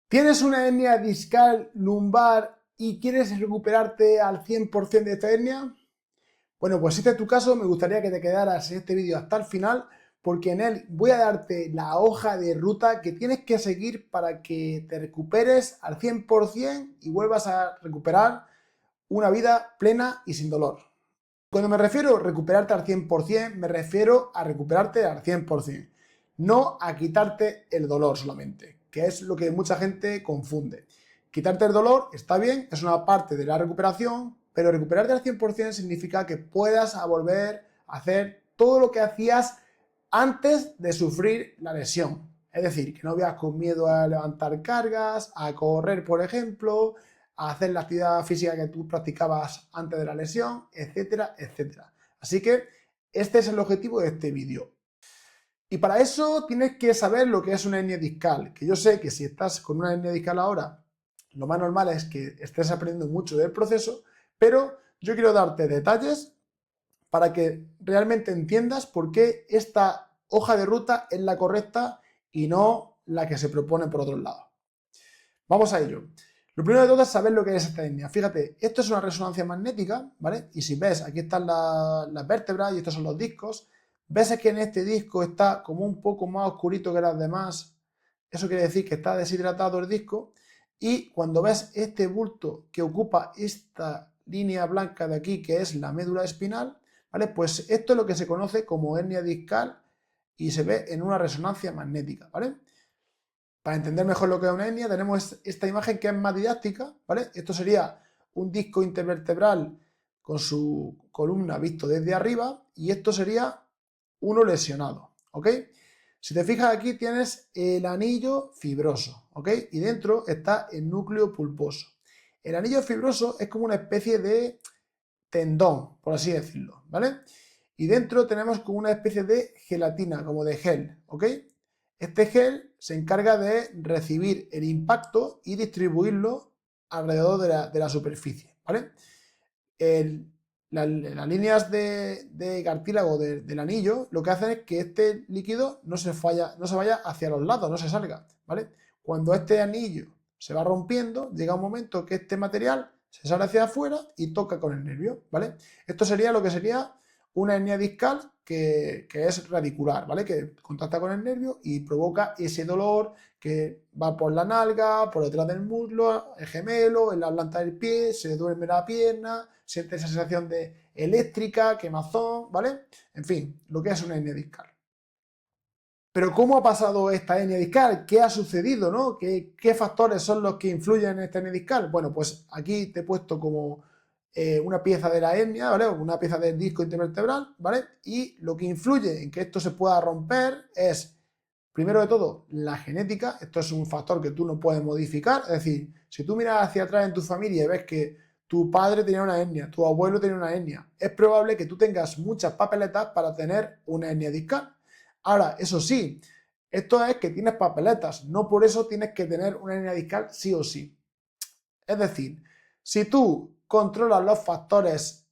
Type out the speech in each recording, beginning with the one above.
¿Tienes una hernia discal lumbar y quieres recuperarte al 100% de esta hernia? Bueno, pues si este es tu caso, me gustaría que te quedaras en este vídeo hasta el final, porque en él voy a darte la hoja de ruta que tienes que seguir para que te recuperes al 100% y vuelvas a recuperar una vida plena y sin dolor. Cuando me refiero a recuperarte al 100%, me refiero a recuperarte al 100%, no a quitarte el dolor solamente, que es lo que mucha gente confunde. Quitarte el dolor está bien, es una parte de la recuperación, pero recuperarte al 100% significa que puedas volver a hacer todo lo que hacías antes de sufrir la lesión. Es decir, que no veas con miedo a levantar cargas, a correr, por ejemplo, a hacer la actividad física que tú practicabas antes de la lesión, etcétera, etcétera. Así que este es el objetivo de este vídeo. Y para eso tienes que saber lo que es una hernia discal, que yo sé que si estás con una hernia discal ahora, lo más normal es que estés aprendiendo mucho del proceso, pero yo quiero darte detalles para que realmente entiendas por qué esta hoja de ruta es la correcta y no la que se propone por otro lado. Vamos a ello. Lo primero de todo es saber lo que es esta hernia. Fíjate, esto es una resonancia magnética, ¿vale? Y si ves, aquí están las vértebras y estos son los discos. Ves que en este disco está como un poco más oscurito que las demás. Eso quiere decir que está deshidratado el disco. Y cuando ves este bulto que ocupa esta línea blanca de aquí, que es la médula espinal, ¿vale? Pues esto es lo que se conoce como hernia discal y se ve en una resonancia magnética, ¿vale? Para entender mejor lo que es una hernia, tenemos esta imagen que es más didáctica, ¿vale? Esto sería un disco intervertebral con su columna visto desde arriba y esto sería uno lesionado, ¿ok? Si te fijas aquí tienes el anillo fibroso, ¿ok? Y dentro está el núcleo pulposo. El anillo fibroso es como una especie de tendón, por así decirlo, ¿vale? Y dentro tenemos como una especie de gelatina, como de gel, ¿ok? Este gel se encarga de recibir el impacto y distribuirlo alrededor de la superficie, ¿vale? Las líneas de cartílago del anillo lo que hacen es que este líquido no se vaya hacia los lados, no se salga, ¿vale? Cuando este anillo se va rompiendo, llega un momento que este material se sale hacia afuera y toca con el nervio, ¿vale? Esto sería lo que sería una hernia discal que es radicular, ¿vale? Que contacta con el nervio y provoca ese dolor que va por la nalga, por detrás del muslo, el gemelo, en la planta del pie, se duerme la pierna, siente esa sensación de eléctrica, quemazón, ¿vale? En fin, lo que es una hernia discal. Pero ¿cómo ha pasado esta hernia discal? ¿Qué ha sucedido, no? ¿Qué factores son los que influyen en esta hernia discal? Bueno, pues aquí te he puesto como una pieza de la hernia, ¿vale? Una pieza del disco intervertebral, ¿vale? Y lo que influye en que esto se pueda romper es, primero de todo, la genética. Esto es un factor que tú no puedes modificar. Es decir, si tú miras hacia atrás en tu familia y ves que tu padre tenía una hernia, tu abuelo tenía una hernia, es probable que tú tengas muchas papeletas para tener una hernia discal. Ahora, eso sí, esto es que tienes papeletas, no por eso tienes que tener una hernia discal sí o sí. Es decir, si tú controlas los factores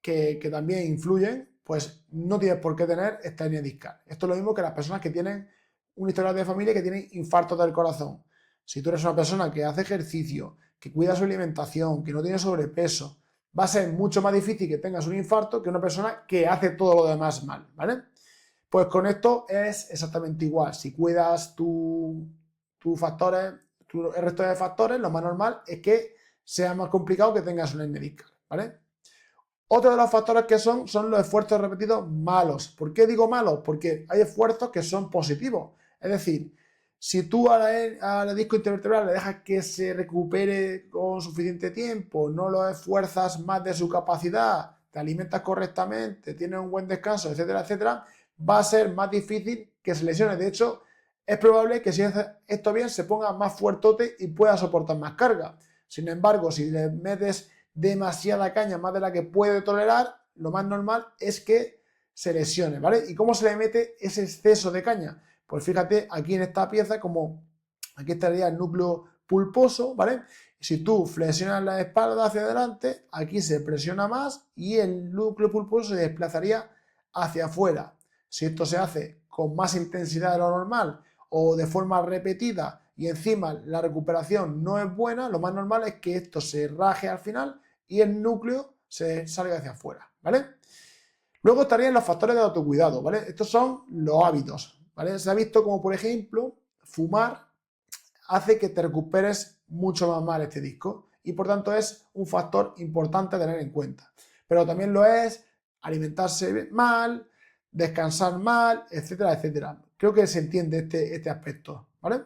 que también influyen, pues no tienes por qué tener esta hernia discal. Esto es lo mismo que las personas que tienen un historial de familia que tienen infartos del corazón. Si tú eres una persona que hace ejercicio, que cuida su alimentación, que no tiene sobrepeso, va a ser mucho más difícil que tengas un infarto que una persona que hace todo lo demás mal, ¿vale? Pues con esto es exactamente igual. Si cuidas tus factores, el resto de factores, lo más normal es que sea más complicado que tengas una hernia discal, ¿vale? Otro de los factores que son los esfuerzos repetidos malos. ¿Por qué digo malos? Porque hay esfuerzos que son positivos. Es decir, si tú al disco intervertebral le dejas que se recupere con suficiente tiempo, no lo esfuerzas más de su capacidad, te alimentas correctamente, tienes un buen descanso, etcétera, etcétera, va a ser más difícil que se lesione. De hecho, es probable que si haces esto bien se ponga más fuertote y pueda soportar más carga. Sin embargo, si le metes demasiada caña, más de la que puede tolerar, lo más normal es que se lesione, ¿vale? ¿Y cómo se le mete ese exceso de caña? Pues fíjate aquí en esta pieza, como aquí estaría el núcleo pulposo, ¿vale? Si tú flexionas la espalda hacia adelante, aquí se presiona más y el núcleo pulposo se desplazaría hacia afuera. Si esto se hace con más intensidad de lo normal o de forma repetida y encima la recuperación no es buena, lo más normal es que esto se raje al final y el núcleo se salga hacia afuera, ¿vale? Luego estarían los factores de autocuidado, ¿vale? Estos son los hábitos, ¿vale? Se ha visto como, por ejemplo, fumar hace que te recuperes mucho más mal este disco y por tanto es un factor importante a tener en cuenta. Pero también lo es alimentarse mal, descansar mal, etcétera, etcétera. Creo que se entiende este aspecto, ¿vale?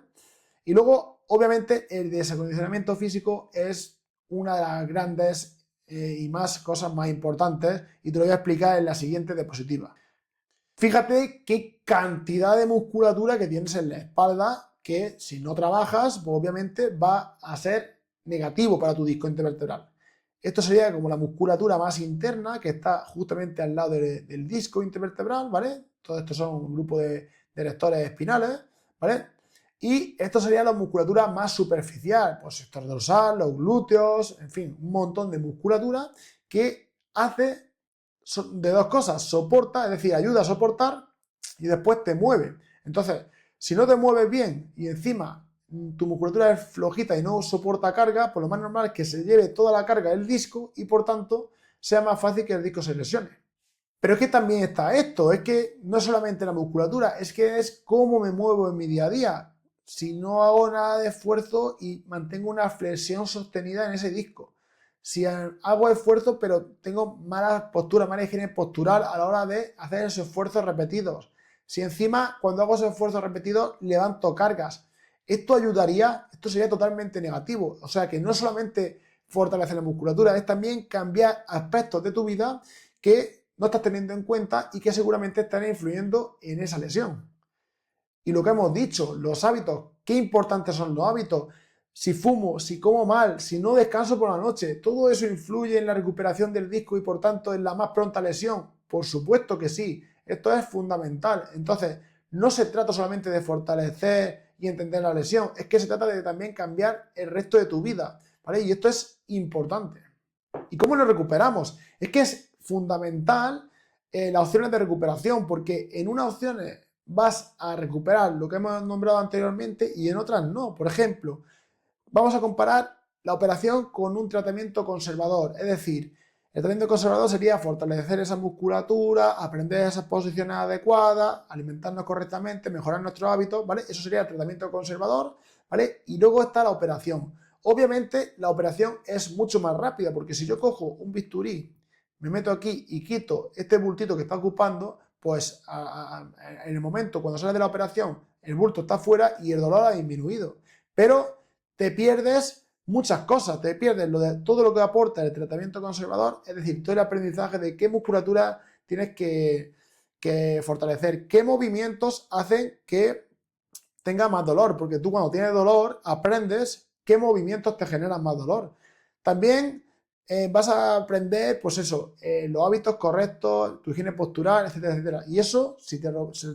Y luego, obviamente, el desacondicionamiento físico es una de las grandes y más cosas más importantes y te lo voy a explicar en la siguiente diapositiva. Fíjate qué cantidad de musculatura que tienes en la espalda que si no trabajas, pues obviamente va a ser negativo para tu disco intervertebral. Esto sería como la musculatura más interna que está justamente al lado del disco intervertebral, ¿vale? Todo esto son un grupo de erectores espinales, ¿vale? Y esto sería la musculatura más superficial, pues sector dorsal, los glúteos, en fin, un montón de musculatura que hace de dos cosas, soporta, es decir, ayuda a soportar y después te mueve. Entonces, si no te mueves bien y encima tu musculatura es flojita y no soporta carga, pues lo más normal es que se lleve toda la carga del disco y por tanto sea más fácil que el disco se lesione. Pero es que también está esto, es que no solamente la musculatura, es que es cómo me muevo en mi día a día. Si no hago nada de esfuerzo y mantengo una flexión sostenida en ese disco. Si hago esfuerzo pero tengo mala postura, mala higiene postural a la hora de hacer esos esfuerzos repetidos. Si encima cuando hago esos esfuerzos repetidos levanto cargas. Esto ayudaría, esto sería totalmente negativo. O sea que no solamente fortalecer la musculatura, es también cambiar aspectos de tu vida que no estás teniendo en cuenta y que seguramente están influyendo en esa lesión. Y lo que hemos dicho, los hábitos, qué importantes son los hábitos. Si fumo, si como mal, si no descanso por la noche, todo eso influye en la recuperación del disco y por tanto en la más pronta lesión. Por supuesto que sí, esto es fundamental. Entonces, no se trata solamente de fortalecer y entender la lesión, es que se trata de también cambiar el resto de tu vida, ¿vale? Y esto es importante. ¿Y cómo lo recuperamos? Es que es fundamental las opciones de recuperación, porque en unas opciones vas a recuperar lo que hemos nombrado anteriormente y en otras no. Por ejemplo, vamos a comparar la operación con un tratamiento conservador, es decir, el tratamiento conservador sería fortalecer esa musculatura, aprender esas posiciones adecuadas, alimentarnos correctamente, mejorar nuestros hábitos, ¿vale? Eso sería el tratamiento conservador, ¿vale? Y luego está la operación. Obviamente la operación es mucho más rápida porque si yo cojo un bisturí, me meto aquí y quito este bultito que está ocupando, pues en el momento cuando sales de la operación el bulto está fuera y el dolor ha disminuido. Pero te pierdes muchas cosas, te pierdes todo lo que aporta el tratamiento conservador, es decir, todo el aprendizaje de qué musculatura tienes que fortalecer, qué movimientos hacen que tenga más dolor, porque tú cuando tienes dolor aprendes qué movimientos te generan más dolor. También vas a aprender, pues eso, los hábitos correctos, tu higiene postural, etcétera, etcétera. Y eso, si te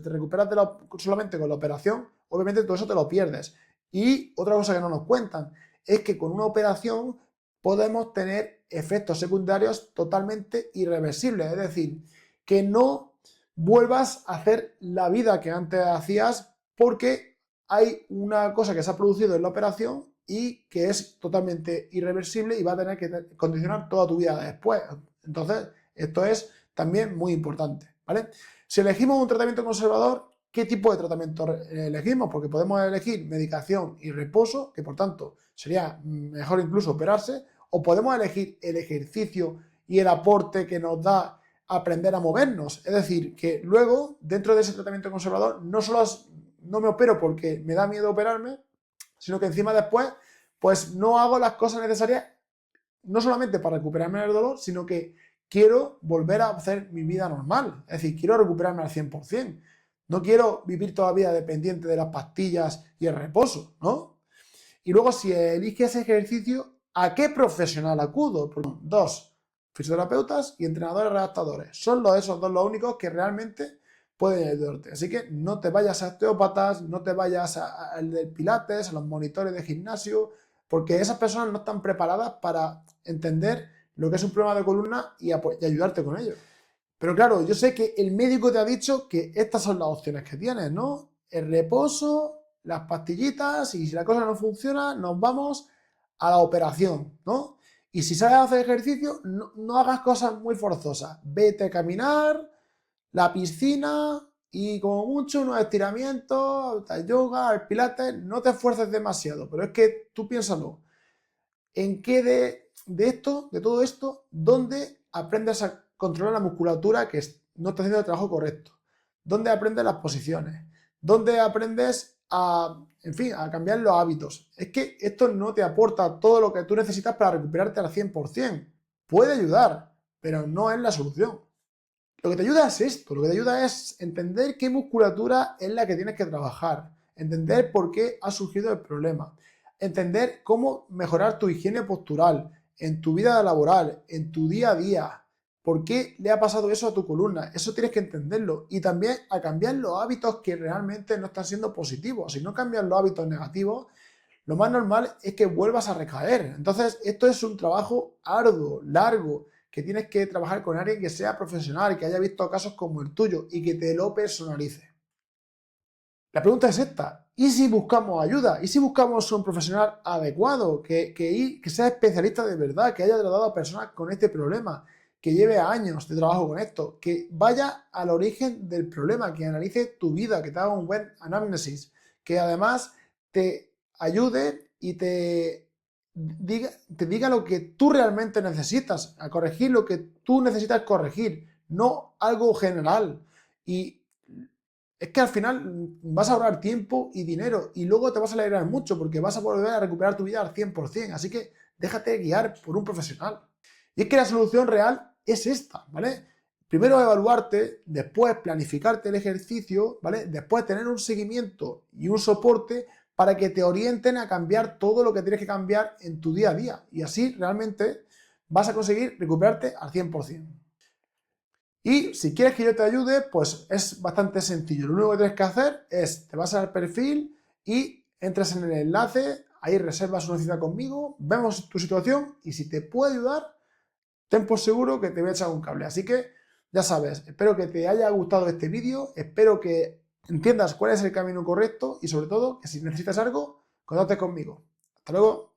recuperas solamente con la operación, obviamente todo eso te lo pierdes. Y otra cosa que no nos cuentan es que con una operación podemos tener efectos secundarios totalmente irreversibles, es decir, que no vuelvas a hacer la vida que antes hacías porque hay una cosa que se ha producido en la operación y que es totalmente irreversible y va a tener que condicionar toda tu vida después. Entonces, esto es también muy importante, ¿vale? Si elegimos un tratamiento conservador, ¿qué tipo de tratamiento elegimos? Porque podemos elegir medicación y reposo, que por tanto sería mejor incluso operarse, o podemos elegir el ejercicio y el aporte que nos da aprender a movernos. Es decir, que luego, dentro de ese tratamiento conservador, no solo no me opero porque me da miedo operarme, sino que encima después, pues no hago las cosas necesarias, no solamente para recuperarme del dolor, sino que quiero volver a hacer mi vida normal. Es decir, quiero recuperarme al 100%. No quiero vivir todavía dependiente de las pastillas y el reposo, ¿no? Y luego, si elige ese ejercicio, ¿a qué profesional acudo? Dos, fisioterapeutas y entrenadores redactadores. Son esos dos los únicos que realmente pueden ayudarte. Así que no te vayas a osteópatas, no te vayas al de pilates, a los monitores de gimnasio, porque esas personas no están preparadas para entender lo que es un problema de columna y ayudarte con ello. Pero claro, yo sé que el médico te ha dicho que estas son las opciones que tienes, ¿no? El reposo las pastillitas y si la cosa no funciona, nos vamos a la operación, ¿no? Y si sabes hacer ejercicio, no hagas cosas muy forzosas. Vete a caminar, la piscina y como mucho unos estiramientos, el yoga, el pilates, no te esfuerces demasiado, pero es que tú piénsalo, ¿en qué de esto, de todo esto, dónde aprendes a controlar la musculatura que no está haciendo el trabajo correcto? ¿Dónde aprendes las posiciones? ¿Dónde aprendes a, en fin, a cambiar los hábitos? Es que esto no te aporta todo lo que tú necesitas para recuperarte al 100%. Puede ayudar, pero no es la solución. Lo que te ayuda es esto, lo que te ayuda es entender qué musculatura es la que tienes que trabajar, entender por qué ha surgido el problema, entender cómo mejorar tu higiene postural en tu vida laboral, en tu día a día, por qué le ha pasado eso a tu columna, eso tienes que entenderlo y también a cambiar los hábitos que realmente no están siendo positivos. Si no cambias los hábitos negativos, lo más normal es que vuelvas a recaer. Entonces, esto es un trabajo arduo, largo, que tienes que trabajar con alguien que sea profesional, que haya visto casos como el tuyo y que te lo personalice. La pregunta es esta, ¿y si buscamos ayuda? ¿Y si buscamos un profesional adecuado, que sea especialista de verdad, que haya tratado a personas con este problema, que lleve años de trabajo con esto, que vaya al origen del problema, que analice tu vida, que te haga un buen análisis, que además te ayude y te diga lo que tú realmente necesitas, a corregir lo que tú necesitas corregir, no algo general. Y es que al final vas a ahorrar tiempo y dinero y luego te vas a alegrar mucho porque vas a volver a recuperar tu vida al 100%. Así que déjate guiar por un profesional. Y es que la solución real es esta, ¿vale? Primero evaluarte, después planificarte el ejercicio, ¿vale? Después tener un seguimiento y un soporte para que te orienten a cambiar todo lo que tienes que cambiar en tu día a día. Y así realmente vas a conseguir recuperarte al 100%. Y si quieres que yo te ayude, pues es bastante sencillo. Lo único que tienes que hacer es, te vas al perfil y entras en el enlace, ahí reservas una cita conmigo, vemos tu situación y si te puedo ayudar, ten por seguro que te voy a echar un cable. Así que ya sabes, espero que te haya gustado este vídeo, espero que entiendas cuál es el camino correcto y sobre todo que si necesitas algo, contactes conmigo. Hasta luego.